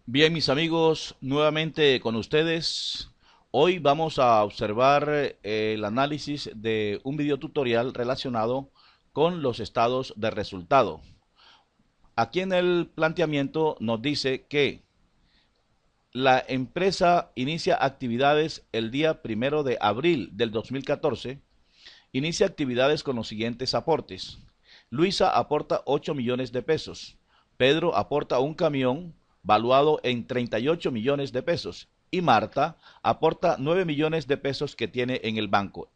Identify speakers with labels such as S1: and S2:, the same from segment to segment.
S1: Bien, mis amigos, nuevamente con ustedes. Hoy vamos a observar el análisis de un video tutorial relacionado con los estados de resultado. Aquí en el planteamiento nos dice que la empresa inicia actividades el día 1 de abril del 2014. Inicia actividades con los siguientes aportes. Luisa aporta 8 millones de pesos. Pedro aporta un camión valuado en 38 millones de pesos. Y Marta aporta 9 millones de pesos que tiene en el banco.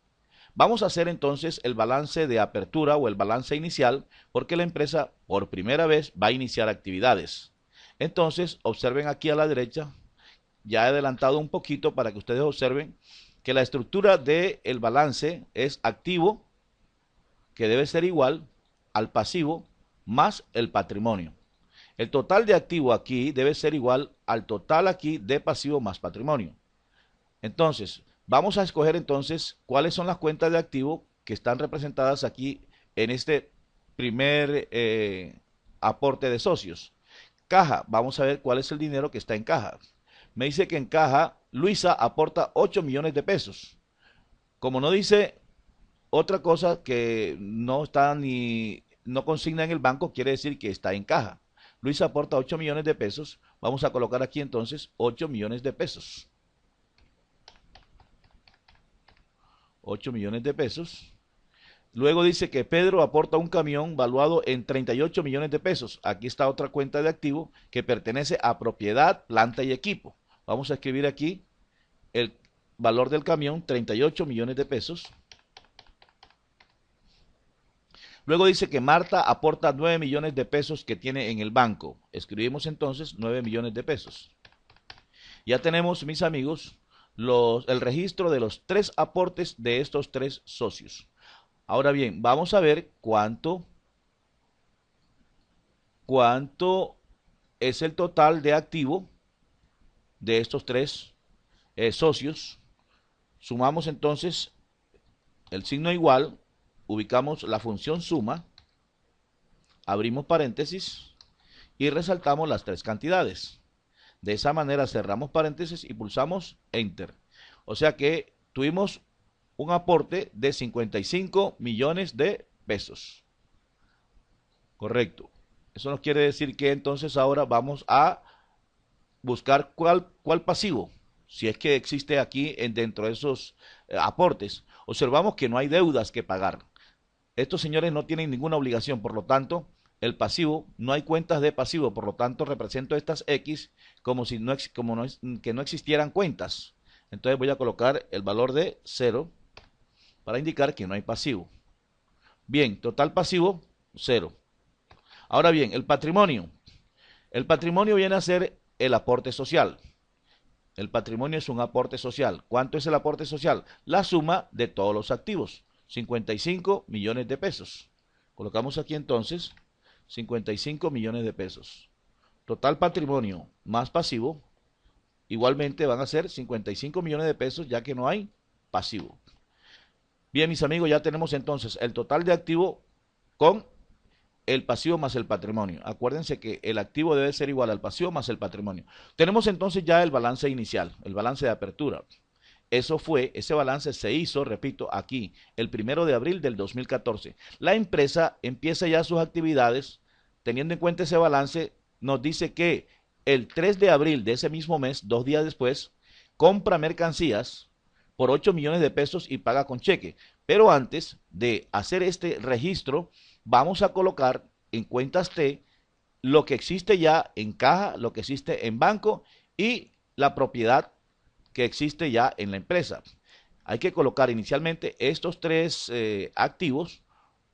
S1: Vamos a hacer entonces el balance de apertura o el balance inicial porque la empresa por primera vez va a iniciar actividades. Entonces, observen aquí a la derecha, ya he adelantado un poquito para que ustedes observen que la estructura del balance es activo, que debe ser igual al pasivo más el patrimonio. El total de activo aquí debe ser igual al total aquí de pasivo más patrimonio. Entonces, vamos a escoger entonces cuáles son las cuentas de activo que están representadas aquí en este primer aporte de socios. Caja, vamos a ver cuál es el dinero que está en caja. Me dice que en caja Luisa aporta 8 millones de pesos. Como no dice otra cosa que no está ni no consigna en el banco, quiere decir que está en caja. Luis aporta 8 millones de pesos. Vamos a colocar aquí entonces 8 millones de pesos. 8 millones de pesos. Luego dice que Pedro aporta un camión valuado en 38 millones de pesos. Aquí está otra cuenta de activo que pertenece a propiedad, planta y equipo. Vamos a escribir aquí el valor del camión, 38 millones de pesos. Luego dice que Marta aporta 9 millones de pesos que tiene en el banco. Escribimos entonces 9 millones de pesos. Ya tenemos, mis amigos, el registro de los tres aportes de estos tres socios. Ahora bien, vamos a ver cuánto es el total de activo de estos tres socios. Sumamos entonces el signo igual, ubicamos la función suma, abrimos paréntesis y resaltamos las tres cantidades. De esa manera cerramos paréntesis y pulsamos Enter. O sea que tuvimos un aporte de 55 millones de pesos. Correcto. Eso nos quiere decir que entonces ahora vamos a buscar cuál pasivo, si es que existe aquí dentro de esos aportes. Observamos que no hay deudas que pagar. Estos señores no tienen ninguna obligación, por lo tanto, el pasivo, no hay cuentas de pasivo, por lo tanto represento estas X como si que no existieran cuentas. Entonces voy a colocar el valor de 0 para indicar que no hay pasivo. Bien, total pasivo, 0. Ahora bien, el patrimonio. El patrimonio viene a ser el aporte social. El patrimonio es un aporte social. ¿Cuánto es el aporte social? La suma de todos los activos. 55 millones de pesos. Colocamos aquí entonces 55 millones de pesos. Total patrimonio más pasivo, igualmente van a ser 55 millones de pesos ya que no hay pasivo. Bien, mis amigos, ya tenemos entonces el total de activo con el pasivo más el patrimonio. Acuérdense que el activo debe ser igual al pasivo más el patrimonio. Tenemos entonces ya el balance inicial, el balance de apertura. Ese balance se hizo, repito, aquí, el 1 de abril del 2014. La empresa empieza ya sus actividades, teniendo en cuenta ese balance, nos dice que el 3 de abril de ese mismo mes, 2 días después, compra mercancías por 8 millones de pesos y paga con cheque. Pero antes de hacer este registro, vamos a colocar en cuentas T lo que existe ya en caja, lo que existe en banco y la propiedad que existe ya en la empresa. Hay que colocar inicialmente estos tres activos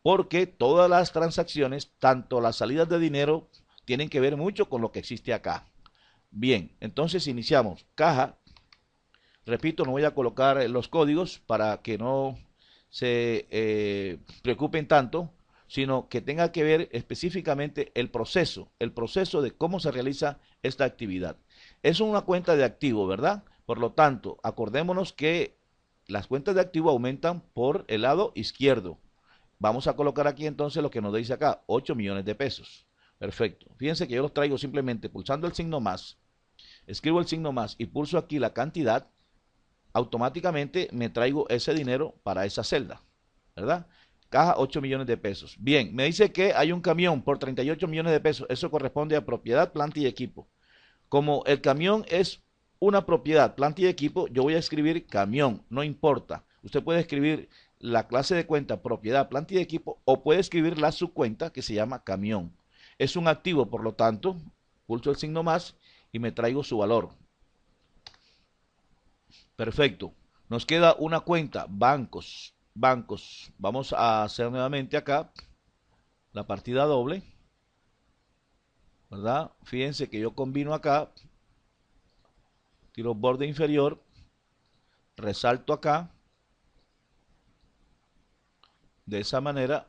S1: porque todas las transacciones, tanto las salidas de dinero, tienen que ver mucho con lo que existe acá. Bien, entonces iniciamos caja. Repito, no voy a colocar los códigos para que no se preocupen tanto, sino que tenga que ver específicamente el proceso de cómo se realiza esta actividad. Es una cuenta de activo, ¿verdad? Por lo tanto, acordémonos que las cuentas de activo aumentan por el lado izquierdo. Vamos a colocar aquí entonces lo que nos dice acá, 8 millones de pesos. Perfecto. Fíjense que yo los traigo simplemente pulsando el signo más. escribo el signo más y pulso aquí la cantidad, automáticamente me traigo ese dinero para esa celda, ¿verdad? Caja 8 millones de pesos. Bien, me dice que hay un camión por 38 millones de pesos. Eso corresponde a propiedad, planta y equipo. Como el camión es una propiedad, planta y equipo, yo voy a escribir camión, no importa. Usted puede escribir la clase de cuenta propiedad, planta y equipo o puede escribir la subcuenta que se llama camión. Es un activo, por lo tanto, pulso el signo más y me traigo su valor. Perfecto. Nos queda una cuenta, bancos. Bancos. Vamos a hacer nuevamente acá la partida doble, ¿verdad? Fíjense que yo combino acá, tiro borde inferior, resalto acá, de esa manera,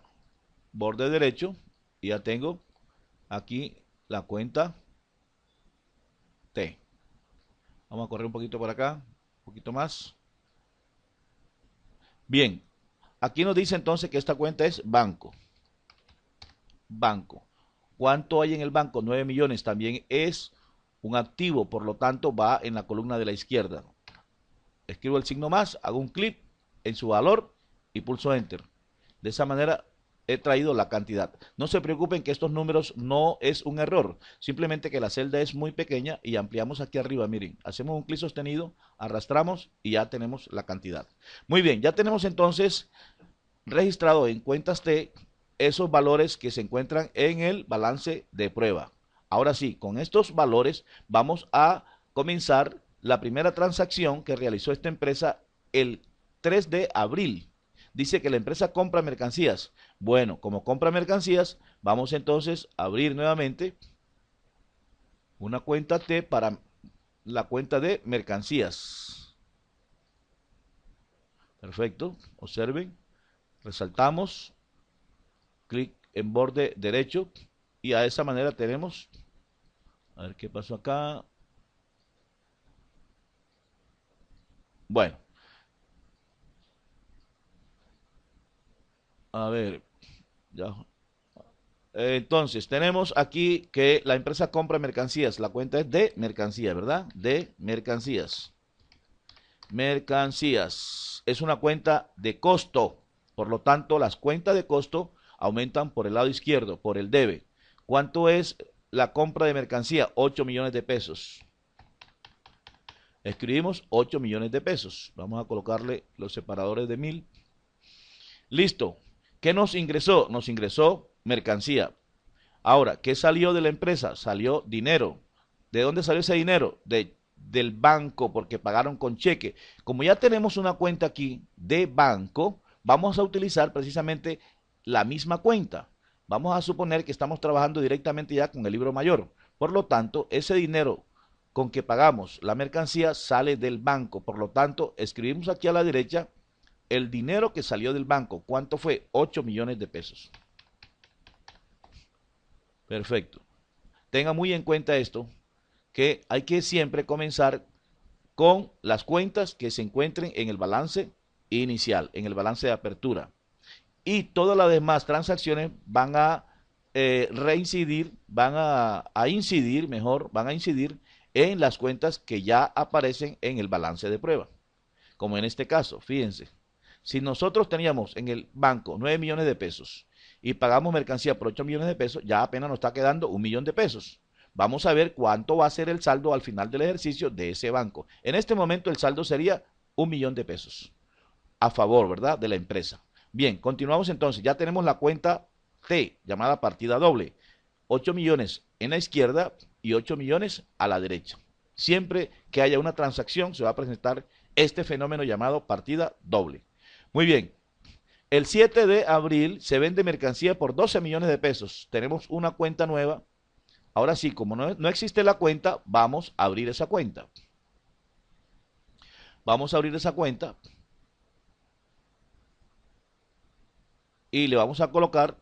S1: borde derecho, y ya tengo aquí la cuenta T. Vamos a correr un poquito por acá, un poquito más. Bien, aquí nos dice entonces que esta cuenta es banco. Banco. ¿Cuánto hay en el banco? 9 millones. También es un activo, por lo tanto va en la columna de la izquierda. Escribo el signo más, hago un clic en su valor y pulso enter. De esa manera he traído la cantidad. No se preocupen que estos números no es un error, simplemente que la celda es muy pequeña y ampliamos aquí arriba, miren, hacemos un clic sostenido, arrastramos y ya tenemos la cantidad. Muy bien, ya tenemos entonces registrado en cuentas T esos valores que se encuentran en el balance de prueba. Ahora sí, con estos valores vamos a comenzar la primera transacción que realizó esta empresa el 3 de abril. Dice que la empresa compra mercancías. Bueno, como compra mercancías, vamos entonces a abrir nuevamente una cuenta T para la cuenta de mercancías. Perfecto, observen, resaltamos, clic en borde derecho y a esa manera tenemos, a ver qué pasó acá. Bueno, a ver, ya. Entonces, tenemos aquí que la empresa compra mercancías. La cuenta es de mercancías, ¿verdad? De mercancías. Mercancías. Es una cuenta de costo. Por lo tanto, las cuentas de costo aumentan por el lado izquierdo, por el debe. ¿Cuánto es la compra de mercancía? 8 millones de pesos. Escribimos 8 millones de pesos. Vamos a colocarle los separadores de 1000. Listo. ¿Qué nos ingresó? Nos ingresó mercancía. Ahora, ¿qué salió de la empresa? Salió dinero. ¿De dónde salió ese dinero? Del banco, porque pagaron con cheque. Como ya tenemos una cuenta aquí de banco, vamos a utilizar precisamente la misma cuenta. Vamos a suponer que estamos trabajando directamente ya con el libro mayor. Por lo tanto, ese dinero con que pagamos la mercancía sale del banco. Por lo tanto, escribimos aquí a la derecha el dinero que salió del banco. ¿Cuánto fue? 8 millones de pesos. Perfecto. Tenga muy en cuenta esto, que hay que siempre comenzar con las cuentas que se encuentren en el balance inicial, en el balance de apertura. Y todas las demás transacciones van a reincidir, van a incidir, mejor, van a incidir en las cuentas que ya aparecen en el balance de prueba. Como en este caso, fíjense, si nosotros teníamos en el banco 9 millones de pesos y pagamos mercancía por 8 millones de pesos, ya apenas nos está quedando 1 millón de pesos. Vamos a ver cuánto va a ser el saldo al final del ejercicio de ese banco. En este momento el saldo sería 1 millón de pesos a favor, ¿verdad?, de la empresa. Bien, continuamos entonces. Ya tenemos la cuenta T, llamada partida doble. 8 millones en la izquierda y 8 millones a la derecha. Siempre que haya una transacción se va a presentar este fenómeno llamado partida doble. Muy bien. El 7 de abril se vende mercancía por 12 millones de pesos. Tenemos una cuenta nueva. Ahora sí, como no existe la cuenta, vamos a abrir esa cuenta. Vamos a abrir esa cuenta. Y le vamos a colocar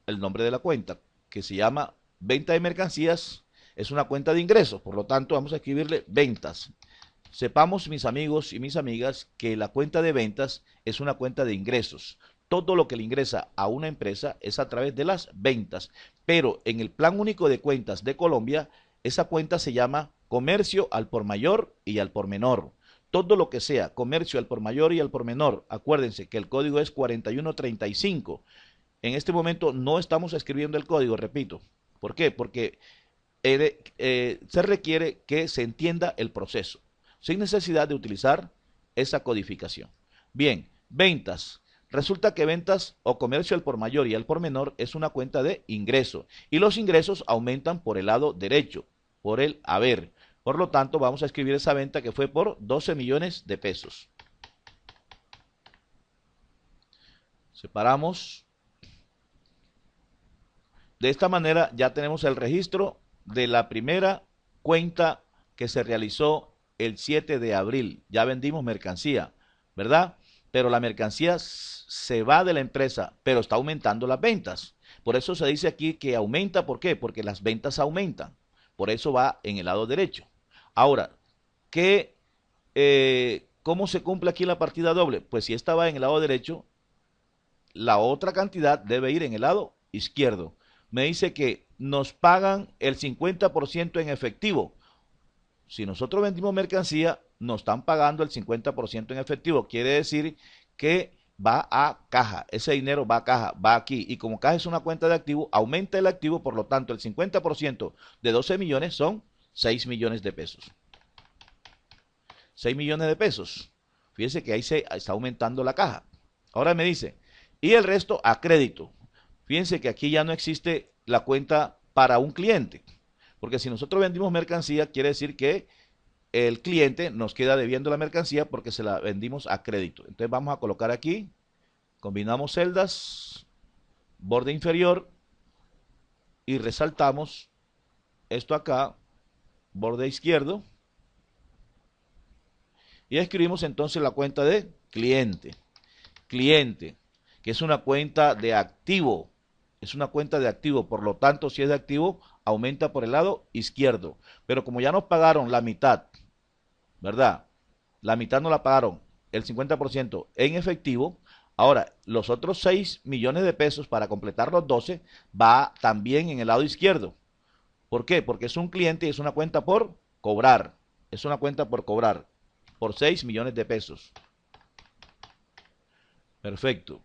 S1: el nombre de la cuenta, que se llama venta de mercancías. Es una cuenta de ingresos, por lo tanto vamos a escribirle ventas. Sepamos, mis amigos y mis amigas, que la cuenta de ventas es una cuenta de ingresos. Todo lo que le ingresa a una empresa es a través de las ventas, pero en el Plan Único de Cuentas de Colombia, esa cuenta se llama comercio al por mayor y al por menor. Todo lo que sea comercio al por mayor y al por menor, acuérdense que el código es 4135. En este momento no estamos escribiendo el código, repito. ¿Por qué? Porque se requiere que se entienda el proceso, sin necesidad de utilizar esa codificación. Bien, ventas. Resulta que ventas o comercio al por mayor y al por menor es una cuenta de ingreso y los ingresos aumentan por el lado derecho, por el haber. Por lo tanto, vamos a escribir esa venta que fue por 12 millones de pesos. Separamos. De esta manera ya tenemos el registro de la primera cuenta que se realizó el 7 de abril. Ya vendimos mercancía, ¿verdad? Pero la mercancía se va de la empresa, pero está aumentando las ventas. Por eso se dice aquí que aumenta, ¿por qué? Porque las ventas aumentan. Por eso va en el lado derecho. Ahora, ¿cómo se cumple aquí la partida doble? Pues si esta va en el lado derecho, la otra cantidad debe ir en el lado izquierdo. Me dice que nos pagan el 50% en efectivo. Si nosotros vendimos mercancía, nos están pagando el 50% en efectivo. Quiere decir que va a caja. Ese dinero va a caja, va aquí. Y como caja es una cuenta de activo, aumenta el activo. Por lo tanto, el 50% de 12 millones son 6 millones de pesos. 6 millones de pesos. Fíjense que ahí se está aumentando la caja. Ahora me dice, y el resto a crédito. Fíjense que aquí ya no existe la cuenta para un cliente. Porque si nosotros vendimos mercancía, quiere decir que el cliente nos queda debiendo la mercancía porque se la vendimos a crédito. Entonces vamos a colocar aquí, combinamos celdas, borde inferior y resaltamos esto acá, borde izquierdo. Y escribimos entonces la cuenta de cliente. Cliente, que es una cuenta de activo. Es una cuenta de activo, por lo tanto, si es de activo, aumenta por el lado izquierdo. Pero como ya nos pagaron la mitad, ¿verdad? La mitad nos la pagaron, el 50% en efectivo. Ahora, los otros 6 millones de pesos para completar los 12 va también en el lado izquierdo. ¿Por qué? Porque es un cliente y es una cuenta por cobrar. Es una cuenta por cobrar por 6 millones de pesos. Perfecto.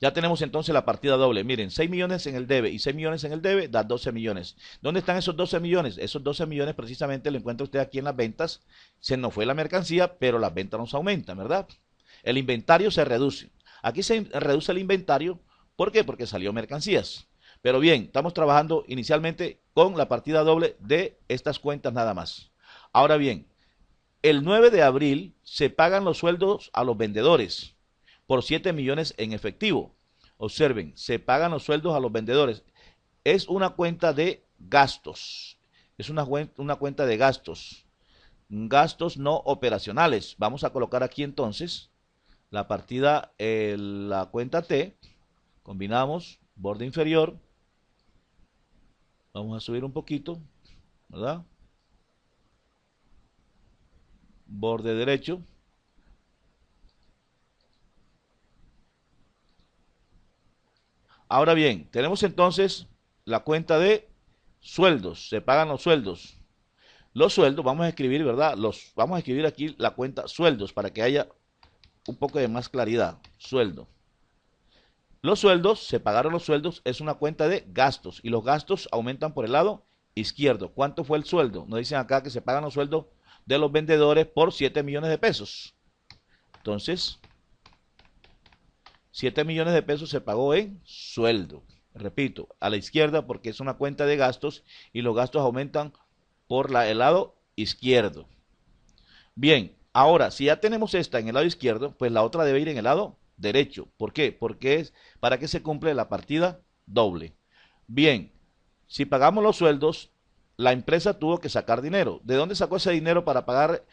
S1: Ya tenemos entonces la partida doble. Miren, 6 millones en el debe y 6 millones en el debe da 12 millones. ¿Dónde están esos 12 millones? Esos 12 millones precisamente lo encuentra usted aquí en las ventas. Se nos fue la mercancía, pero las ventas nos aumentan, ¿verdad? El inventario se reduce. Aquí se reduce el inventario. ¿Por qué? Porque salió mercancías. Pero bien, estamos trabajando inicialmente con la partida doble de estas cuentas nada más. Ahora bien, el 9 de abril se pagan los sueldos a los vendedores por 7 millones en efectivo. Observen, se pagan los sueldos a los vendedores. Es una cuenta de gastos. Es una cuenta de gastos. Gastos no operacionales. Vamos a colocar aquí entonces la partida, la cuenta T. Combinamos, borde inferior. Vamos a subir un poquito, ¿verdad? Borde derecho. Ahora bien, tenemos entonces la cuenta de sueldos, se pagan los sueldos. Los sueldos, vamos a escribir, ¿verdad? Vamos a escribir aquí la cuenta sueldos para que haya un poco de más claridad. Sueldo. Los sueldos, se pagaron los sueldos, es una cuenta de gastos y los gastos aumentan por el lado izquierdo. ¿Cuánto fue el sueldo? Nos dicen acá que se pagan los sueldos de los vendedores por 7 millones de pesos. Entonces, 7 millones de pesos se pagó en sueldo. Repito, a la izquierda porque es una cuenta de gastos y los gastos aumentan por el lado izquierdo. Bien, ahora, si ya tenemos esta en el lado izquierdo, pues la otra debe ir en el lado derecho. ¿Por qué? Porque es para que se cumple la partida doble. Bien, si pagamos los sueldos, la empresa tuvo que sacar dinero. ¿De dónde sacó ese dinero para pagar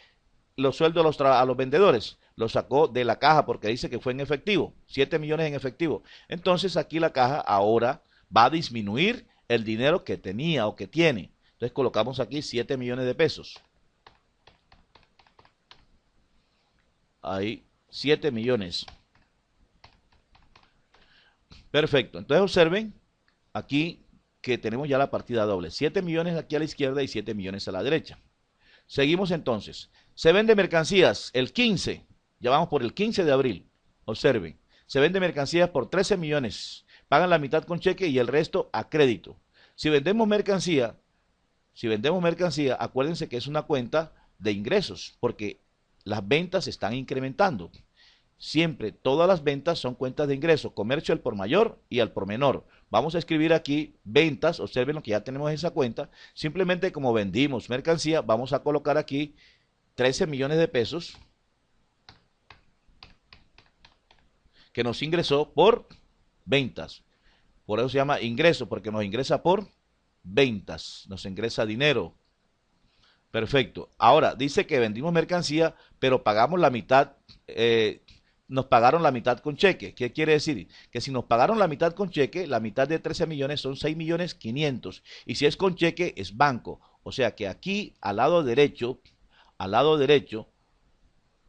S1: los sueldos a los vendedores? Lo sacó de la caja porque dice que fue en efectivo, 7 millones en efectivo. Entonces aquí la caja ahora va a disminuir el dinero que tenía o que tiene. Entonces colocamos aquí 7 millones de pesos. Ahí, 7 millones. Perfecto. Entonces observen, aquí que tenemos ya la partida doble. 7 millones aquí a la izquierda y 7 millones a la derecha. Seguimos entonces. Se vende mercancías el 15, ya vamos por el 15 de abril. Observen, se vende mercancías por 13 millones. Pagan la mitad con cheque y el resto a crédito. Si vendemos mercancía, acuérdense que es una cuenta de ingresos, porque las ventas se están incrementando. Siempre, todas las ventas son cuentas de ingreso, comercio al por mayor y al por menor. Vamos a escribir aquí ventas, observen lo que ya tenemos esa cuenta. Simplemente como vendimos mercancía, vamos a colocar aquí 13 millones de pesos que nos ingresó por ventas. Por eso se llama ingreso, porque nos ingresa por ventas, nos ingresa dinero. Perfecto. Ahora, dice que vendimos mercancía, pero pagamos la mitad, nos pagaron la mitad con cheque. ¿Qué quiere decir? Que si nos pagaron la mitad con cheque, la mitad de 13 millones son 6 millones 500. Y si es con cheque, es banco. O sea que aquí, al lado derecho,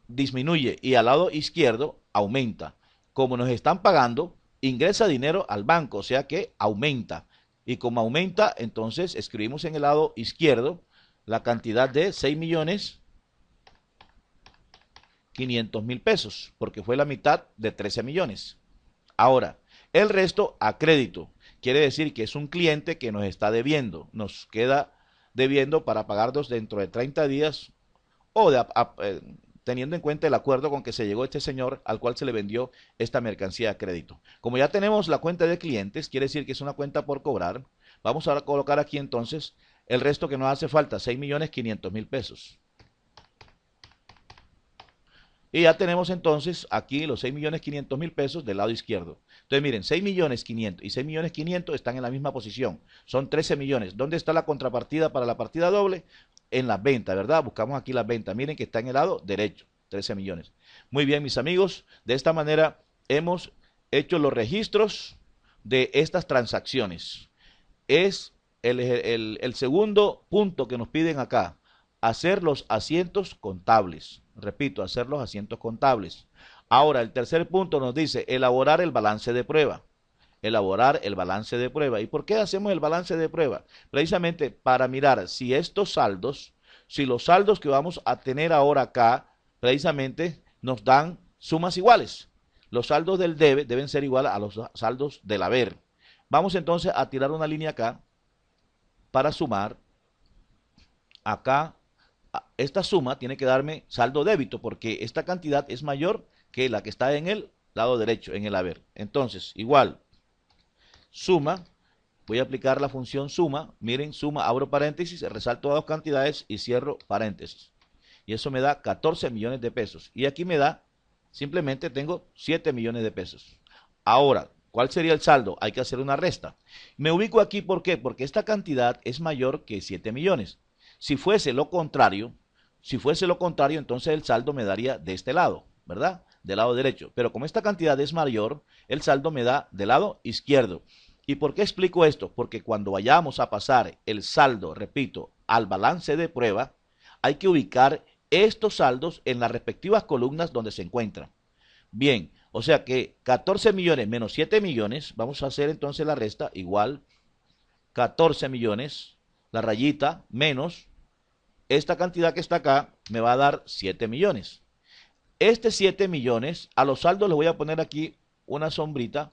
S1: disminuye y al lado izquierdo aumenta. Como nos están pagando, ingresa dinero al banco, o sea que aumenta. Y como aumenta, entonces escribimos en el lado izquierdo la cantidad de 6 millones 500,000 pesos, porque fue la mitad de 13 millones. Ahora, el resto a crédito. Quiere decir que es un cliente que nos está debiendo, nos queda debiendo para pagarnos dentro de 30 días o teniendo en cuenta el acuerdo con que se llegó este señor al cual se le vendió esta mercancía a crédito. Como ya tenemos la cuenta de clientes, quiere decir que es una cuenta por cobrar, vamos a colocar aquí entonces el resto que nos hace falta, 6 millones 500 mil pesos. Y ya tenemos entonces aquí los 6 millones 500 mil pesos del lado izquierdo. Entonces miren, 6 millones 500 y 6 millones 500 están en la misma posición. Son 13 millones. ¿Dónde está la contrapartida para la partida doble? En las ventas, ¿verdad? Buscamos aquí las ventas. Miren que está en el lado derecho, 13 millones. Muy bien, mis amigos. De esta manera hemos hecho los registros de estas transacciones. Es el segundo punto que nos piden acá. Hacer los asientos contables. Repito, hacer los asientos contables. Ahora, el tercer punto nos dice elaborar el balance de prueba. Elaborar el balance de prueba. ¿Y por qué hacemos el balance de prueba? Precisamente para mirar si estos saldos, si los saldos que vamos a tener ahora acá, precisamente nos dan sumas iguales. Los saldos del debe deben ser iguales a los saldos del haber. Vamos entonces a tirar una línea acá para sumar acá. Esta suma tiene que darme saldo débito porque esta cantidad es mayor que la que está en el lado derecho, en el haber. Entonces, igual, suma, voy a aplicar la función suma. Miren, suma, abro paréntesis, resalto las dos cantidades y cierro paréntesis. Y eso me da 14 millones de pesos. Y aquí me da, simplemente tengo 7 millones de pesos. Ahora, ¿cuál sería el saldo? Hay que hacer una resta. Me ubico aquí, ¿por qué? Porque esta cantidad es mayor que 7 millones. Si fuese lo contrario, entonces el saldo me daría de este lado, ¿verdad? Del lado derecho. Pero como esta cantidad es mayor, el saldo me da del lado izquierdo. ¿Y por qué explico esto? Porque cuando vayamos a pasar el saldo, repito, al balance de prueba, hay que ubicar estos saldos en las respectivas columnas donde se encuentran. Bien, o sea que 14 millones menos 7 millones, vamos a hacer entonces la resta igual 14 millones, la rayita, menos esta cantidad que está acá, me va a dar 7 millones. Este 7 millones, a los saldos les voy a poner aquí una sombrita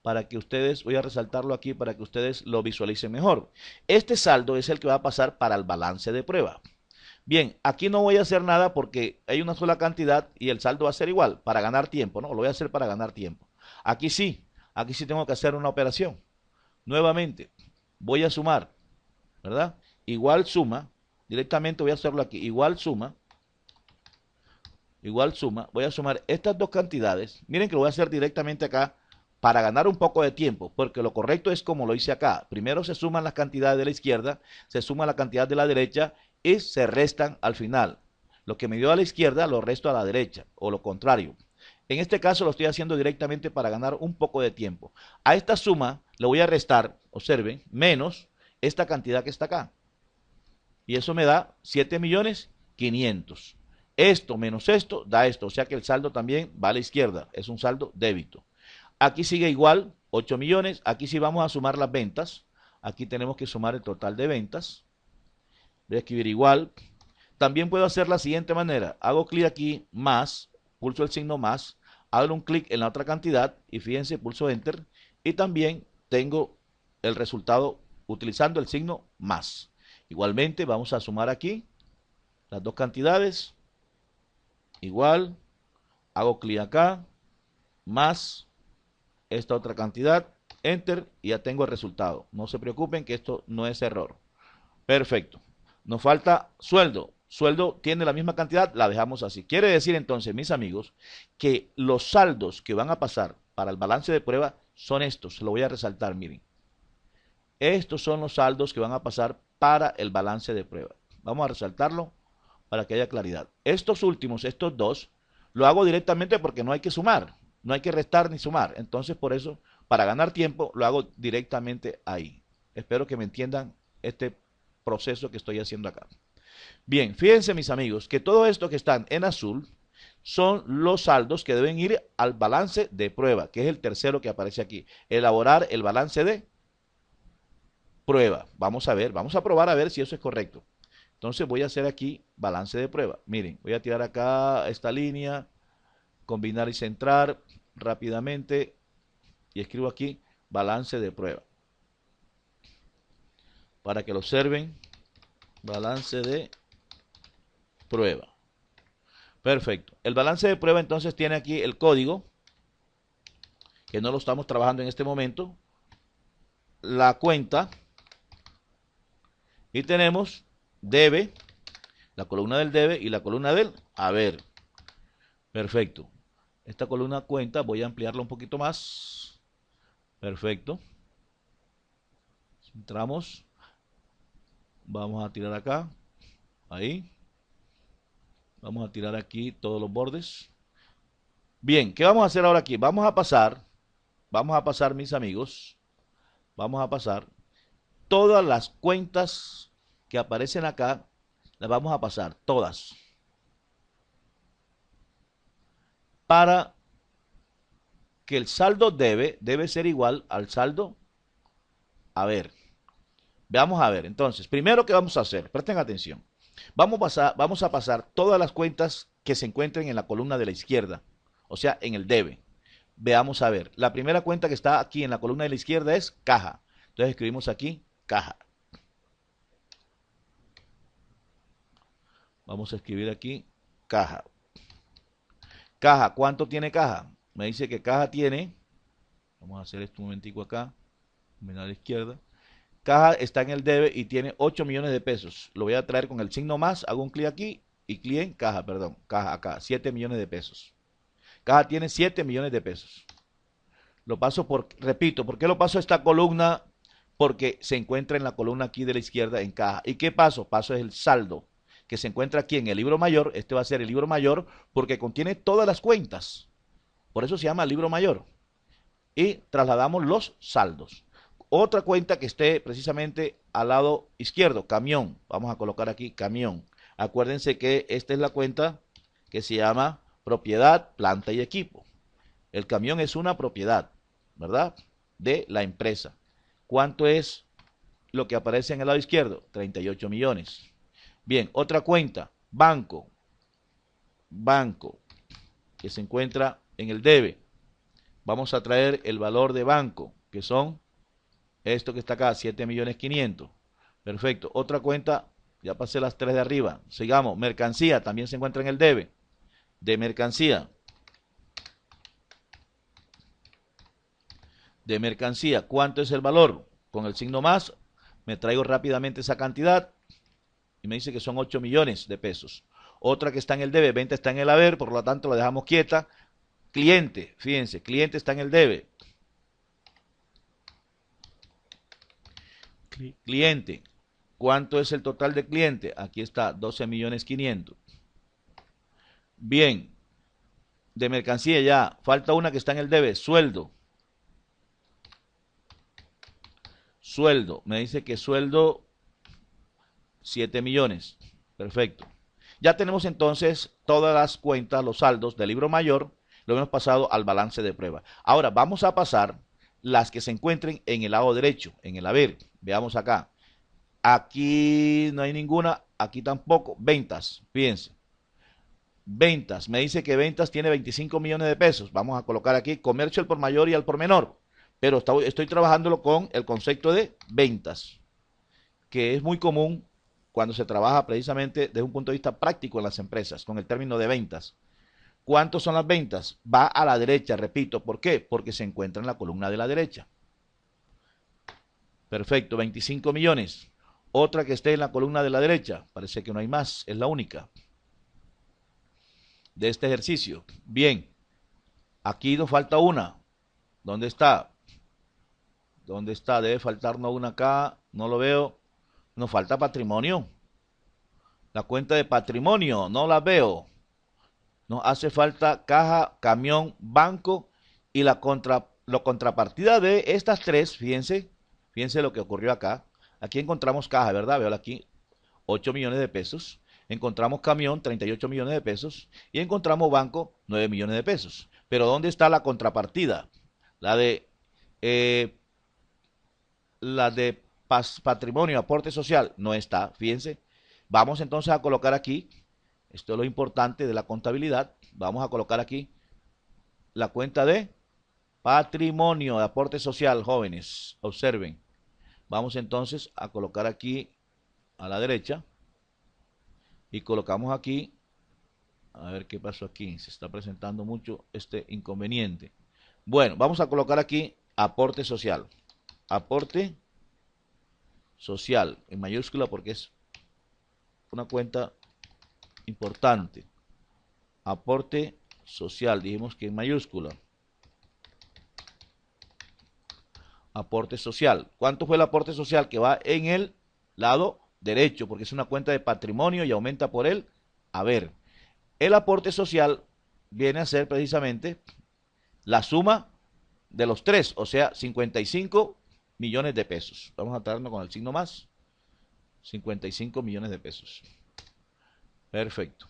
S1: para que ustedes, voy a resaltarlo aquí para que ustedes lo visualicen mejor. Este saldo es el que va a pasar para el balance de prueba. Bien, aquí no voy a hacer nada porque hay una sola cantidad y el saldo va a ser igual, para ganar tiempo, ¿no? Lo voy a hacer para ganar tiempo. Aquí sí tengo que hacer una operación. Nuevamente, voy a sumar, ¿verdad? Igual suma, directamente voy a hacerlo aquí, igual suma, voy a sumar estas dos cantidades. Miren que lo voy a hacer directamente acá para ganar un poco de tiempo, porque lo correcto es como lo hice acá. Primero se suman las cantidades de la izquierda, se suma la cantidad de la derecha y se restan al final. Lo que me dio a la izquierda lo resto a la derecha, o lo contrario. En este caso lo estoy haciendo directamente para ganar un poco de tiempo. A esta suma le voy a restar, observen, menos esta cantidad que está acá. Y eso me da 7 millones 500. Esto menos esto da esto, o sea que el saldo también va a la izquierda, es un saldo débito. Aquí sigue igual, 8 millones, aquí sí vamos a sumar las ventas. Aquí tenemos que sumar el total de ventas. Voy a escribir igual. También puedo hacer la siguiente manera. Hago clic aquí, más, pulso el signo más, hago un clic en la otra cantidad y fíjense, pulso enter. Y también tengo el resultado utilizando el signo más. Igualmente vamos a sumar aquí las dos cantidades. Igual, hago clic acá, más esta otra cantidad, enter y ya tengo el resultado. No se preocupen que esto no es error. Perfecto. Nos falta sueldo. Sueldo tiene la misma cantidad, la dejamos así. Quiere decir entonces, mis amigos, que los saldos que van a pasar para el balance de prueba son estos. Lo voy a resaltar, miren. Estos son los saldos que van a pasar para el balance de prueba. Vamos a resaltarlo para que haya claridad. Estos últimos, estos dos, lo hago directamente porque no hay que sumar, no hay que restar ni sumar. Entonces, por eso, para ganar tiempo, lo hago directamente ahí. Espero que me entiendan este proceso que estoy haciendo acá. Bien, fíjense mis amigos, que todo esto que están en azul son los saldos que deben ir al balance de prueba, que es el tercero que aparece aquí. Elaborar el balance de prueba. Vamos a ver, vamos a probar a ver si eso es correcto. Entonces voy a hacer aquí balance de prueba. Miren, voy a tirar acá esta línea, combinar y centrar rápidamente y escribo aquí balance de prueba. Para que lo observen, balance de prueba. Perfecto. El balance de prueba entonces tiene aquí el código, que no lo estamos trabajando en este momento, la cuenta, y tenemos debe, la columna del debe y la columna del haber. Perfecto. Esta columna cuenta voy a ampliarla un poquito más. Perfecto. Entramos. Vamos a tirar acá. Ahí. Vamos a tirar aquí todos los bordes. Bien, ¿qué vamos a hacer ahora aquí? Vamos a pasar, mis amigos, vamos a pasar todas las cuentas que aparecen acá, las vamos a pasar, todas. Para que el saldo debe ser igual al saldo haber. Vamos a ver, entonces, primero, ¿qué vamos a hacer? Presten atención. Vamos a pasar todas las cuentas que se encuentren en la columna de la izquierda, o sea, en el debe. Veamos a ver, la primera cuenta que está aquí en la columna de la izquierda es caja. Entonces escribimos aquí caja. Vamos a escribir aquí caja. Caja, ¿cuánto tiene caja? Me dice que caja tiene, vamos a hacer esto un momentico acá, a la izquierda. Caja está en el debe y tiene 8 millones de pesos. Lo voy a traer con el signo más, hago un clic aquí y clic en caja, perdón, caja acá, 7 millones de pesos. Caja tiene 7 millones de pesos. Lo paso por, repito, ¿por qué lo paso a esta columna? Porque se encuentra en la columna aquí de la izquierda en caja. ¿Y qué paso? Paso es el saldo que se encuentra aquí en el libro mayor. Este va a ser el libro mayor porque contiene todas las cuentas. Por eso se llama libro mayor. Y trasladamos los saldos. Otra cuenta que esté precisamente al lado izquierdo, camión. Vamos a colocar aquí camión. Acuérdense que esta es la cuenta que se llama propiedad, planta y equipo. El camión es una propiedad, ¿verdad? De la empresa. ¿Cuánto es lo que aparece en el lado izquierdo? 38 millones. Bien, otra cuenta, banco. Banco, que se encuentra en el debe. Vamos a traer el valor de banco, que son esto que está acá, 7 millones 500. Perfecto. Otra cuenta, ya pasé las tres de arriba. Sigamos, mercancía, también se encuentra en el debe. De mercancía. De mercancía, ¿cuánto es el valor? Con el signo más, me traigo rápidamente esa cantidad y me dice que son 8 millones de pesos. Otra que está en el debe, venta está en el haber, por lo tanto la dejamos quieta. Cliente, fíjense, cliente está en el debe. Cliente, ¿cuánto es el total de cliente? Aquí está, 12 millones 500. Bien, de mercancía ya, falta una que está en el debe, sueldo. Sueldo, me dice que sueldo 7 millones. Perfecto. Ya tenemos entonces todas las cuentas, los saldos del libro mayor, lo hemos pasado al balance de prueba. Ahora vamos a pasar las que se encuentren en el lado derecho, en el haber. Veamos acá. Aquí no hay ninguna, aquí tampoco. Ventas, fíjense. Ventas, me dice que ventas tiene 25 millones de pesos. Vamos a colocar aquí comercio al por mayor y al por menor. Pero estoy trabajándolo con el concepto de ventas, que es muy común cuando se trabaja precisamente desde un punto de vista práctico en las empresas, con el término de ventas. ¿Cuántos son las ventas? Va a la derecha, repito. ¿Por qué? Porque se encuentra en la columna de la derecha. Perfecto, 25 millones. Otra que esté en la columna de la derecha. Parece que no hay más, es la única de este ejercicio. Bien, aquí nos falta una. ¿Dónde está? ¿Dónde está? Debe faltarnos una acá. No lo veo. Nos falta patrimonio. La cuenta de patrimonio, no la veo. Nos hace falta caja, camión, banco y la contrapartida de estas tres, fíjense lo que ocurrió acá. Aquí encontramos caja, ¿verdad? Veo aquí 8 millones de pesos. Encontramos camión, 38 millones de pesos. Y encontramos banco, 9 millones de pesos. Pero ¿dónde está la contrapartida? La de, eh, la de patrimonio, aporte social, no está, fíjense. Vamos entonces a colocar aquí, esto es lo importante de la contabilidad, vamos a colocar aquí la cuenta de patrimonio, de aporte social, jóvenes, observen. Vamos entonces a colocar aquí a la derecha y colocamos aquí, a ver qué pasó aquí, se está presentando mucho este inconveniente. Bueno, vamos a colocar aquí aporte social, aporte social en mayúscula porque es una cuenta importante. Aporte social, dijimos que en mayúscula. Aporte social. ¿Cuánto fue el aporte social? Que va en el lado derecho, porque es una cuenta de patrimonio y aumenta por el haber. El aporte social viene a ser precisamente la suma de los tres, o sea, 55 millones de pesos. Vamos a traernos con el signo más. 55 millones de pesos. Perfecto.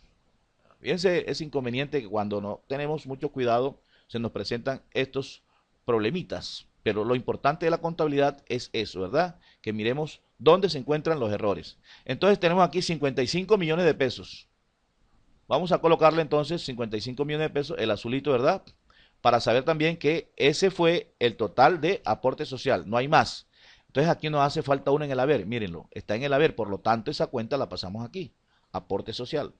S1: Fíjense, es inconveniente que cuando no tenemos mucho cuidado se nos presentan estos problemitas. Pero lo importante de la contabilidad es eso, ¿verdad? Que miremos dónde se encuentran los errores. Entonces tenemos aquí 55 millones de pesos. Vamos a colocarle entonces 55 millones de pesos, el azulito, ¿verdad? Para saber también que ese fue el total de aporte social, no hay más. Entonces aquí nos hace falta uno en el haber, mírenlo, está en el haber, por lo tanto esa cuenta la pasamos aquí, aporte social.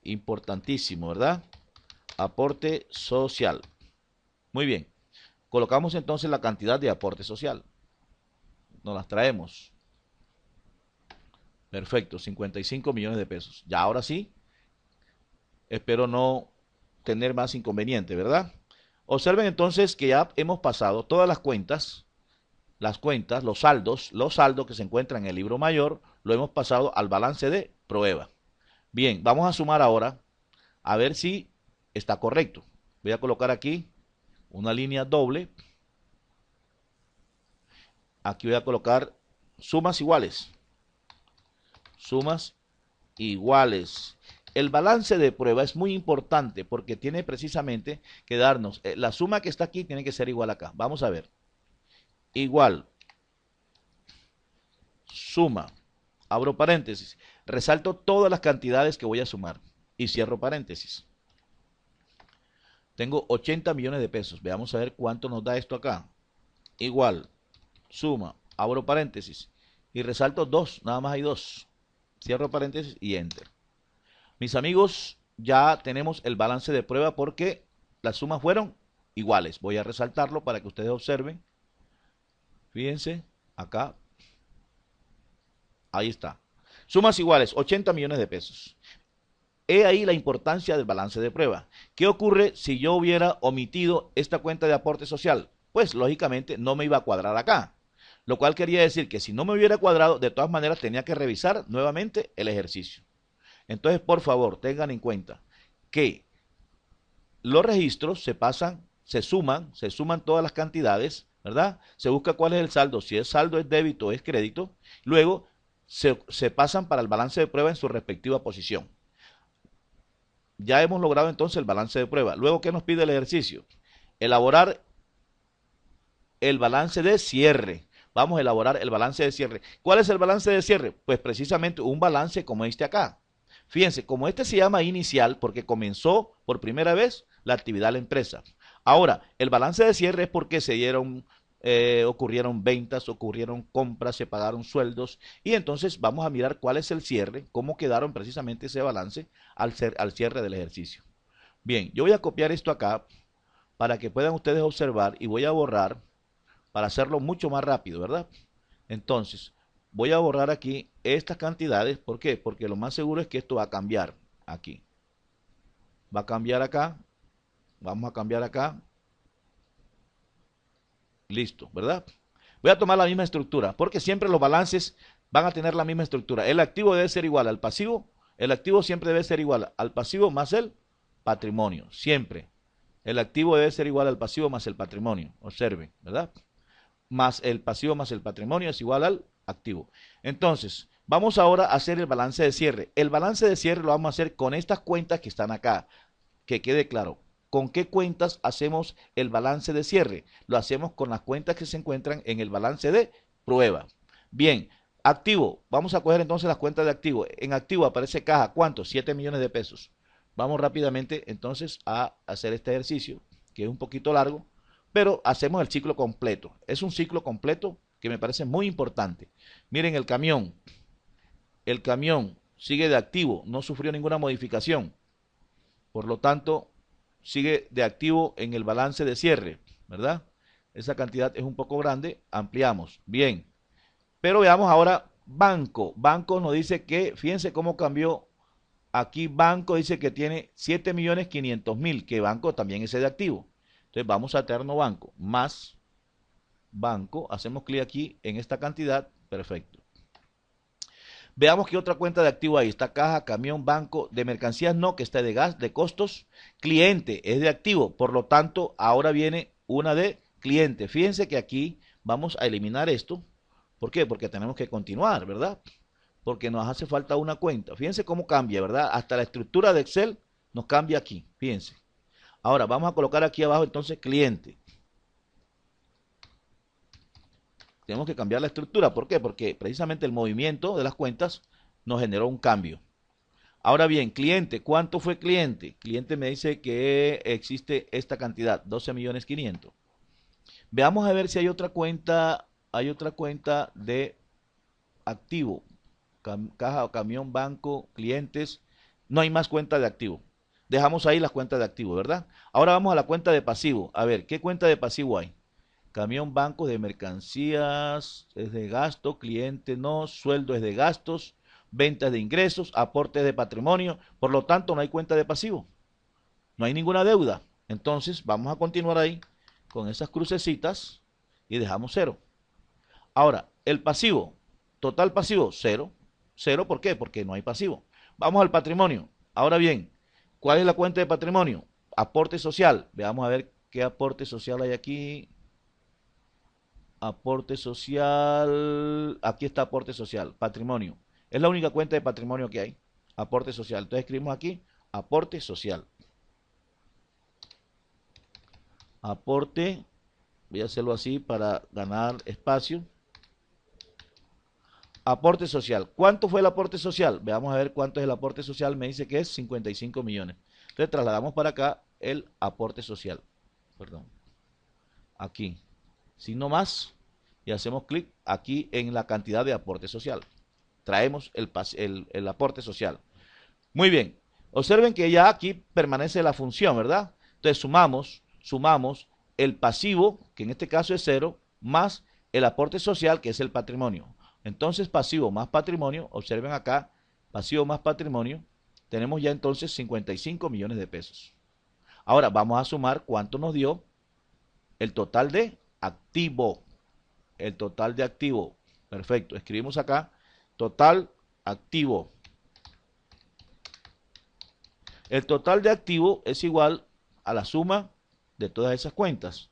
S1: Importantísimo, ¿verdad? Aporte social. Muy bien. Colocamos entonces la cantidad de aporte social. Nos las traemos. Perfecto, 55 millones de pesos. Ya ahora sí, espero no tener más inconveniente, ¿verdad? Observen entonces que ya hemos pasado todas las cuentas, los saldos que se encuentran en el libro mayor, lo hemos pasado al balance de prueba. Bien, vamos a sumar ahora a ver si está correcto. Voy a colocar aquí una línea doble. Aquí voy a colocar sumas iguales. Sumas iguales. El balance de prueba es muy importante porque tiene precisamente que darnos, la suma que está aquí tiene que ser igual acá. Vamos a ver. Igual. Suma. Abro paréntesis. Resalto todas las cantidades que voy a sumar. Y cierro paréntesis. Tengo 80 millones de pesos. Veamos a ver cuánto nos da esto acá. Igual. Suma. Abro paréntesis. Y resalto 2. Nada más hay 2. Cierro paréntesis y enter. Mis amigos, ya tenemos el balance de prueba porque las sumas fueron iguales. Voy a resaltarlo para que ustedes observen. Fíjense, acá. Ahí está. Sumas iguales, 80 millones de pesos. He ahí la importancia del balance de prueba. ¿Qué ocurre si yo hubiera omitido esta cuenta de aporte social? Pues, lógicamente, no me iba a cuadrar acá. Lo cual quería decir que si no me hubiera cuadrado, de todas maneras tenía que revisar nuevamente el ejercicio. Entonces, por favor, tengan en cuenta que los registros se suman todas las cantidades, ¿verdad? Se busca cuál es el saldo, si es saldo, es débito o es crédito, luego se pasan para el balance de prueba en su respectiva posición. Ya hemos logrado entonces el balance de prueba. Luego, ¿qué nos pide el ejercicio? Elaborar el balance de cierre. Vamos a elaborar el balance de cierre. ¿Cuál es el balance de cierre? Pues precisamente un balance como este acá. Fíjense, como este se llama inicial porque comenzó por primera vez la actividad de la empresa. Ahora, el balance de cierre es porque se dieron, ocurrieron ventas, ocurrieron compras, se pagaron sueldos y entonces vamos a mirar cuál es el cierre, cómo quedaron precisamente ese balance al cierre del ejercicio. Bien, yo voy a copiar esto acá para que puedan ustedes observar y voy a borrar para hacerlo mucho más rápido, ¿verdad? Entonces, voy a borrar aquí estas cantidades. ¿Por qué? Porque lo más seguro es que esto va a cambiar aquí. Va a cambiar acá. Vamos a cambiar acá. Listo, ¿verdad? Voy a tomar la misma estructura, porque siempre los balances van a tener la misma estructura. El activo debe ser igual al pasivo. El activo siempre debe ser igual al pasivo más el patrimonio. Siempre. El activo debe ser igual al pasivo más el patrimonio. Observen, ¿verdad? Más el pasivo más el patrimonio es igual al activo. Entonces, vamos ahora a hacer el balance de cierre. El balance de cierre lo vamos a hacer con estas cuentas que están acá. Que quede claro. ¿Con qué cuentas hacemos el balance de cierre? Lo hacemos con las cuentas que se encuentran en el balance de prueba. Bien, activo. Vamos a coger entonces las cuentas de activo. En activo aparece caja. ¿Cuánto? 7 millones de pesos. Vamos rápidamente entonces a hacer este ejercicio, que es un poquito largo, pero hacemos el ciclo completo. Es un ciclo completo que me parece muy importante. Miren el camión. El camión sigue de activo, no sufrió ninguna modificación. Por lo tanto, sigue de activo en el balance de cierre, ¿verdad? Esa cantidad es un poco grande, ampliamos. Bien, pero veamos ahora banco. Banco nos dice que, fíjense cómo cambió. Aquí banco dice que tiene 7.500.000, que banco también es de activo. Entonces vamos a terno banco, más banco, hacemos clic aquí en esta cantidad, perfecto. Veamos qué otra cuenta de activo hay. Está caja, camión, banco, de mercancías no, que está de gas, de costos. Cliente es de activo, por lo tanto, ahora viene una de cliente. Fíjense que aquí vamos a eliminar esto. ¿Por qué? Porque tenemos que continuar, ¿verdad? Porque nos hace falta una cuenta. Fíjense cómo cambia, ¿verdad? Hasta la estructura de Excel nos cambia aquí, fíjense. Ahora vamos a colocar aquí abajo entonces cliente. Tenemos que cambiar la estructura. ¿Por qué? Porque precisamente el movimiento de las cuentas nos generó un cambio. Ahora bien, cliente, ¿cuánto fue cliente? Cliente me dice que existe esta cantidad, 12.500.000. Veamos a ver si hay otra cuenta de activo. Caja, camión, banco, clientes. No hay más cuenta de activo. Dejamos ahí las cuentas de activo, ¿verdad? Ahora vamos a la cuenta de pasivo. A ver, ¿qué cuenta de pasivo hay? Camión, banco de mercancías, es de gasto, cliente no, sueldo es de gastos, ventas de ingresos, aportes de patrimonio, por lo tanto no hay cuenta de pasivo, no hay ninguna deuda. Entonces vamos a continuar ahí con esas crucecitas y dejamos cero. Ahora, el pasivo, total pasivo, cero. Cero, ¿por qué? Porque no hay pasivo. Vamos al patrimonio. Ahora bien, ¿cuál es la cuenta de patrimonio? Aporte social. Veamos a ver qué aporte social hay aquí. Aporte social, aquí está aporte social, patrimonio. Es la única cuenta de patrimonio que hay, aporte social. Entonces escribimos aquí, aporte social. Aporte, voy a hacerlo así para ganar espacio. Aporte social. ¿Cuánto fue el aporte social? Veamos a ver cuánto es el aporte social. Me dice que es 55 millones. Entonces trasladamos para acá el aporte social. Perdón. Aquí. Signo más y hacemos clic aquí en la cantidad de aporte social. Traemos el aporte social. Muy bien. Observen que ya aquí permanece la función, ¿verdad? Entonces sumamos el pasivo, que en este caso es cero, más el aporte social, que es el patrimonio. Entonces pasivo más patrimonio, observen acá, pasivo más patrimonio, tenemos ya entonces 55 millones de pesos. Ahora vamos a sumar cuánto nos dio el total de activo. El total de activo. Perfecto. Escribimos acá. Total activo. El total de activo es igual a la suma de todas esas cuentas.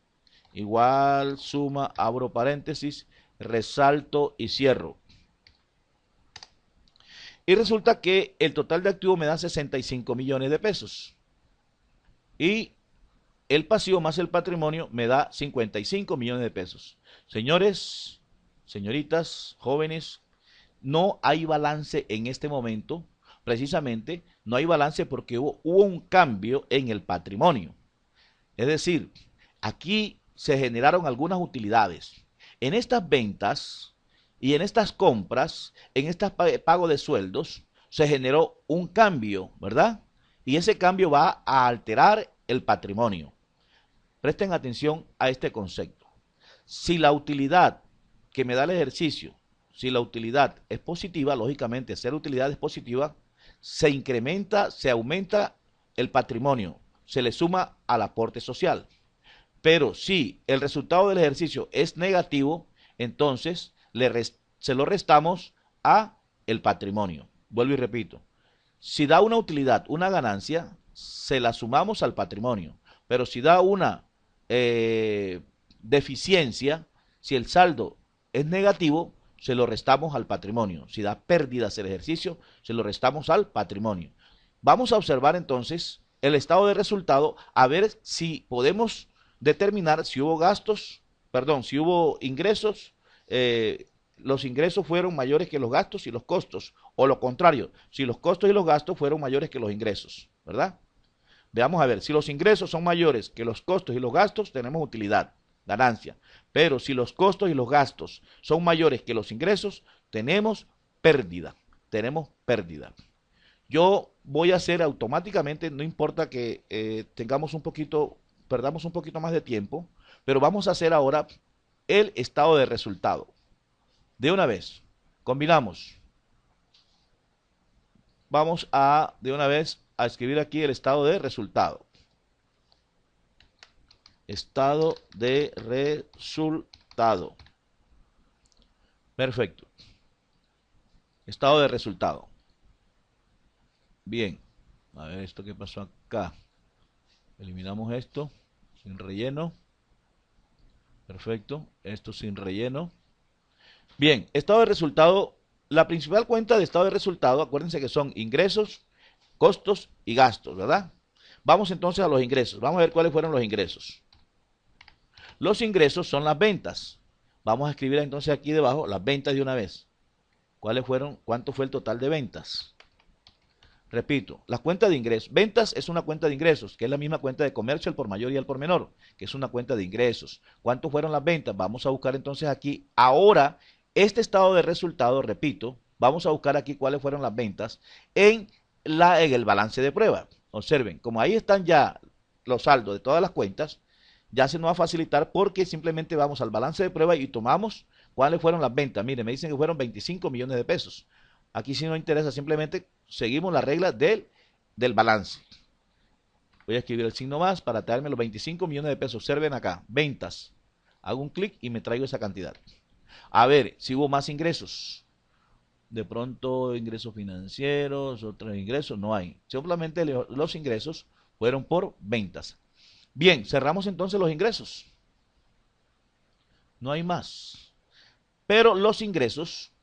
S1: Igual suma, abro paréntesis, resalto y cierro. Y resulta que el total de activo me da 65 millones de pesos. Y el pasivo más el patrimonio me da 55 millones de pesos. Señores, señoritas, jóvenes, no hay balance en este momento. Precisamente no hay balance porque hubo un cambio en el patrimonio. Es decir, aquí se generaron algunas utilidades. En estas ventas y en estas compras, en este pago de sueldos, se generó un cambio, ¿verdad? Y ese cambio va a alterar el patrimonio. Presten atención a este concepto. Si la utilidad que me da el ejercicio, si la utilidad es positiva, lógicamente ser utilidad es positiva, se incrementa, se aumenta el patrimonio, se le suma al aporte social. Pero si el resultado del ejercicio es negativo, entonces se lo restamos a el patrimonio. Vuelvo y repito. Si da una utilidad, una ganancia, se la sumamos al patrimonio. Pero si da una deficiencia, si el saldo es negativo, se lo restamos al patrimonio. Si da pérdidas el ejercicio, se lo restamos al patrimonio. Vamos a observar entonces el estado de resultado, a ver si podemos determinar si hubo gastos, perdón, si hubo ingresos, los ingresos fueron mayores que los gastos y los costos, o lo contrario, si los costos y los gastos fueron mayores que los ingresos, ¿verdad? Veamos a ver, si los ingresos son mayores que los costos y los gastos, tenemos utilidad, ganancia. Pero si los costos y los gastos son mayores que los ingresos, tenemos pérdida, Yo voy a hacer automáticamente, no importa que perdamos un poquito más de tiempo, pero vamos a hacer ahora el estado de resultado. De una vez, combinamos. Vamos a, de una vez, a escribir aquí el estado de resultado. Estado de resultado. Perfecto. Estado de resultado. Bien. A ver esto que pasó acá. Eliminamos esto. Sin relleno. Perfecto. Esto sin relleno. Bien. Estado de resultado. La principal cuenta de estado de resultado, acuérdense que son ingresos, costos y gastos, ¿verdad? Vamos entonces a los ingresos. Vamos a ver cuáles fueron los ingresos. Los ingresos son las ventas. Vamos a escribir entonces aquí debajo las ventas de una vez. ¿Cuáles fueron? ¿Cuánto fue el total de ventas? Repito, la cuenta de ingresos. Ventas es una cuenta de ingresos, que es la misma cuenta de comercio al por mayor y al por menor, que es una cuenta de ingresos. ¿Cuánto fueron las ventas? Vamos a buscar entonces aquí. Ahora, este estado de resultado, repito, vamos a buscar aquí cuáles fueron las ventas en el balance de prueba. Observen, como ahí están ya los saldos de todas las cuentas, ya se nos va a facilitar porque simplemente vamos al balance de prueba y tomamos cuáles fueron las ventas. Miren, me dicen que fueron 25 millones de pesos. Aquí sí nos interesa, simplemente seguimos la regla del balance. Voy a escribir el signo más para traerme los 25 millones de pesos. Observen acá, ventas. Hago un clic y me traigo esa cantidad. A ver, si hubo más ingresos. De pronto ingresos financieros, otros ingresos, no hay. Simplemente los ingresos fueron por ventas. Bien, cerramos entonces los ingresos. No hay más. Pero los ingresos,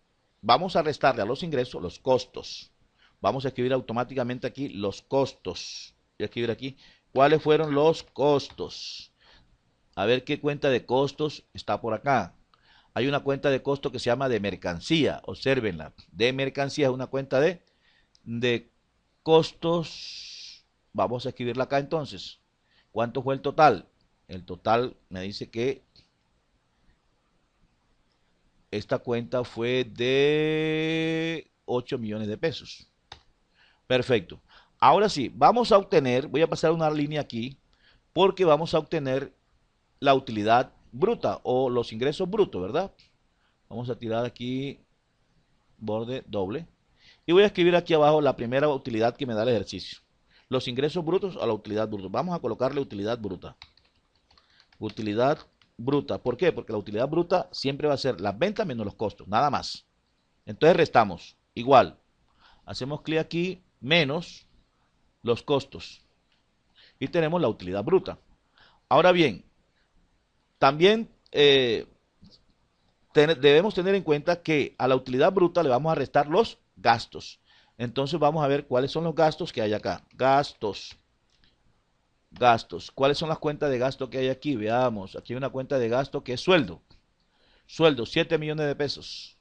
S1: vamos a restarle a los ingresos los costos. Vamos a escribir automáticamente aquí los costos. Voy a escribir aquí cuáles fueron los costos. A ver qué cuenta de costos está por acá. Hay una cuenta de costo que se llama de mercancía. Obsérvenla. De mercancía es una cuenta de costos. Vamos a escribirla acá entonces. ¿Cuánto fue el total? El total me dice que esta cuenta fue de 8 millones de pesos. Perfecto. Ahora sí, vamos a obtener, voy a pasar una línea aquí, porque vamos a obtener la utilidad bruta o los ingresos brutos, ¿verdad? Vamos a tirar aquí borde doble. Y voy a escribir aquí abajo la primera utilidad que me da el ejercicio. Los ingresos brutos a la utilidad bruta. Vamos a colocarle utilidad bruta. Utilidad bruta. ¿Por qué? Porque la utilidad bruta siempre va a ser las ventas menos los costos, nada más. Entonces restamos. Igual. Hacemos clic aquí, menos los costos. Y tenemos la utilidad bruta. Ahora bien, también debemos tener en cuenta que a la utilidad bruta le vamos a restar los gastos. Entonces vamos a ver cuáles son los gastos que hay acá. Gastos. gastos. ¿Cuáles son las cuentas de gasto que hay aquí? Veamos, aquí hay una cuenta de gasto que es sueldo. Sueldo, 7 millones de pesos.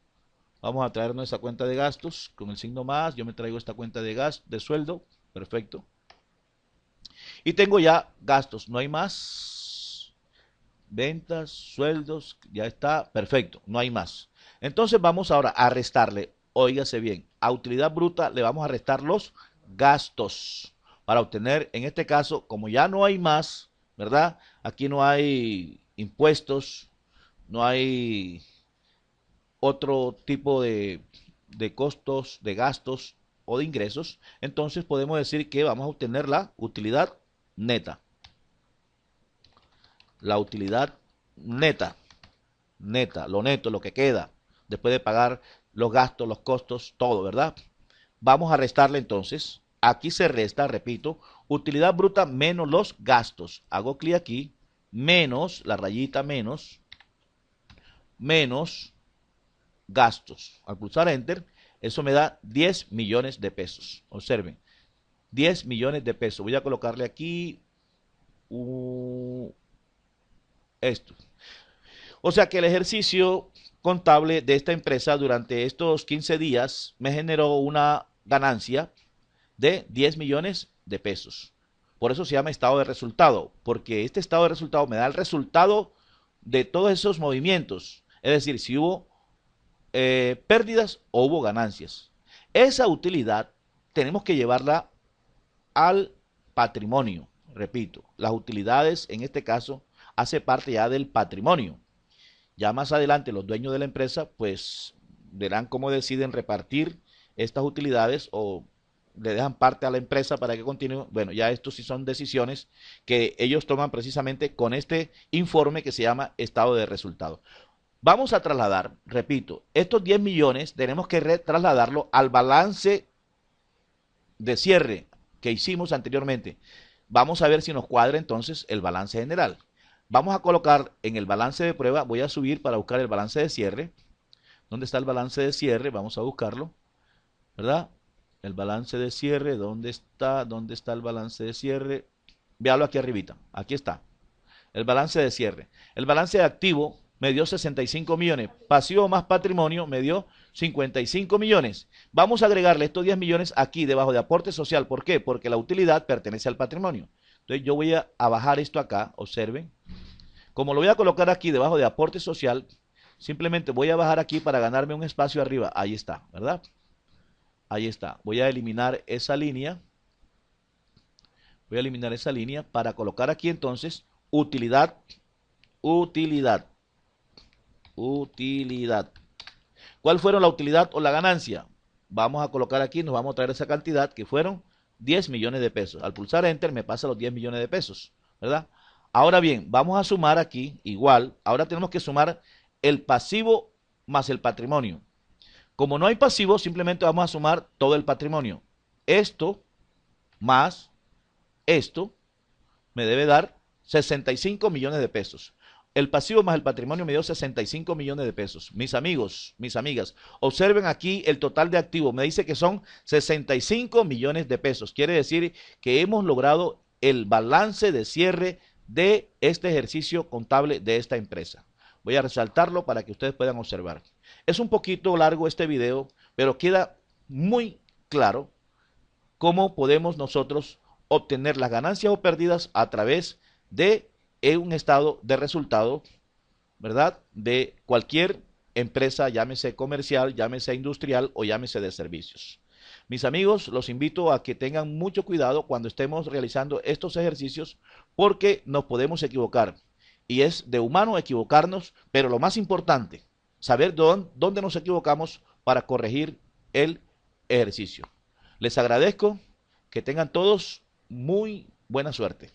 S1: Vamos a traernos esa cuenta de gastos con el signo más. Yo me traigo esta cuenta de gasto, de sueldo. Perfecto. Y tengo ya gastos, no hay más. Ventas, sueldos, ya está. Perfecto, no hay más. Entonces vamos ahora a restarle, óigase bien, a utilidad bruta le vamos a restar los gastos para obtener, en este caso, como ya no hay más, ¿verdad? Aquí no hay impuestos, no hay otro tipo de costos, de gastos o de ingresos, entonces podemos decir que vamos a obtener la utilidad neta. La utilidad neta, neta, lo neto, lo que queda, después de pagar los gastos, los costos, todo, ¿verdad? Vamos a restarle entonces, aquí se resta, repito, utilidad bruta menos los gastos. Hago clic aquí, menos, la rayita menos, menos gastos. Al pulsar Enter, eso me da 10 millones de pesos. Observen, 10 millones de pesos. Voy a colocarle aquí esto. O sea que el ejercicio contable de esta empresa durante estos 15 días me generó una ganancia de 10 millones de pesos. Por eso se llama estado de resultado, porque este estado de resultado me da el resultado de todos esos movimientos. Es decir, si hubo pérdidas o hubo ganancias. Esa utilidad tenemos que llevarla al patrimonio. Repito, las utilidades en este caso hace parte ya del patrimonio. Ya más adelante los dueños de la empresa pues verán cómo deciden repartir estas utilidades o le dejan parte a la empresa para que continúe. Bueno, ya estos sí son decisiones que ellos toman precisamente con este informe que se llama estado de resultado. Vamos a trasladar, repito, estos 10 millones tenemos que trasladarlo al balance de cierre que hicimos anteriormente. Vamos a ver si nos cuadra entonces el balance general. Vamos a colocar en el balance de prueba, voy a subir para buscar el balance de cierre. ¿Dónde está el balance de cierre? Vamos a buscarlo, ¿verdad? El balance de cierre, ¿dónde está? ¿Dónde está el balance de cierre? Véalo aquí arribita, aquí está. El balance de cierre. El balance de activo me dio 65 millones. Pasivo más patrimonio me dio 55 millones. Vamos a agregarle estos 10 millones aquí debajo de aporte social. ¿Por qué? Porque la utilidad pertenece al patrimonio. Entonces yo voy a bajar esto acá, observen. Como lo voy a colocar aquí debajo de aporte social, simplemente voy a bajar aquí para ganarme un espacio arriba. Ahí está, ¿verdad? Ahí está. Voy a eliminar esa línea. Voy a eliminar esa línea para colocar aquí entonces utilidad, utilidad, utilidad. ¿Cuál fueron la utilidad o la ganancia? Vamos a colocar aquí, nos vamos a traer esa cantidad que fueron 10 millones de pesos. Al pulsar Enter me pasa los 10 millones de pesos, ¿verdad? Ahora bien, vamos a sumar aquí igual. Ahora tenemos que sumar el pasivo más el patrimonio. Como no hay pasivo, simplemente vamos a sumar todo el patrimonio. Esto más esto me debe dar 65 millones de pesos. El pasivo más el patrimonio me dio 65 millones de pesos. Mis amigos, mis amigas, observen aquí el total de activos. Me dice que son 65 millones de pesos. Quiere decir que hemos logrado el balance de cierre de este ejercicio contable de esta empresa. Voy a resaltarlo para que ustedes puedan observar. Es un poquito largo este video, pero queda muy claro cómo podemos nosotros obtener las ganancias o pérdidas a través de un estado de resultado, ¿verdad? De cualquier empresa, llámese comercial, llámese industrial o llámese de servicios. Mis amigos, los invito a que tengan mucho cuidado cuando estemos realizando estos ejercicios porque nos podemos equivocar. Y es de humano equivocarnos, pero lo más importante, saber dónde nos equivocamos para corregir el ejercicio. Les agradezco, que tengan todos muy buena suerte.